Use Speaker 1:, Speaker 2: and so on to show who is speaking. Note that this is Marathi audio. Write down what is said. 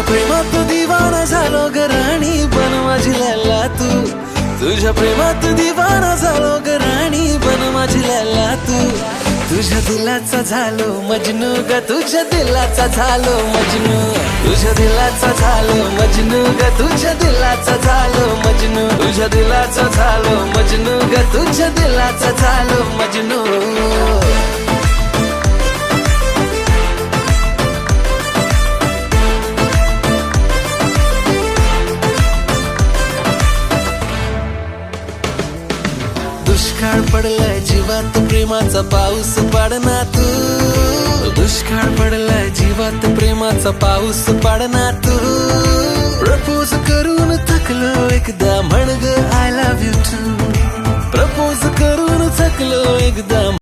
Speaker 1: प्रेमात दिवाना झालो ग राणी बन माझी लैला तू तुझ्या प्रेमात दिवाना झालो ग राणी बन माझी लैला तू तुझ्या दिलाचा झालो मजनू ग तुझ्या दिलाचा झालो मजनू तुझ्या दिलाचा झालो मजनू ग तुझ्या दिलाचा झालो मजनू तुझ्या दिलाचा झालो मजनू ग तुझ्या दिलाचा झालो मजनू दुष्काळ पडलाय जीवात प्रेमाचा पाऊस पाडना तू दुष्काळ पडलाय जीवात प्रेमाचा पाऊस पाडना तू प्रपोज करून थकलो एकदा म्हण ग I love you to propose करून थकलो एकदा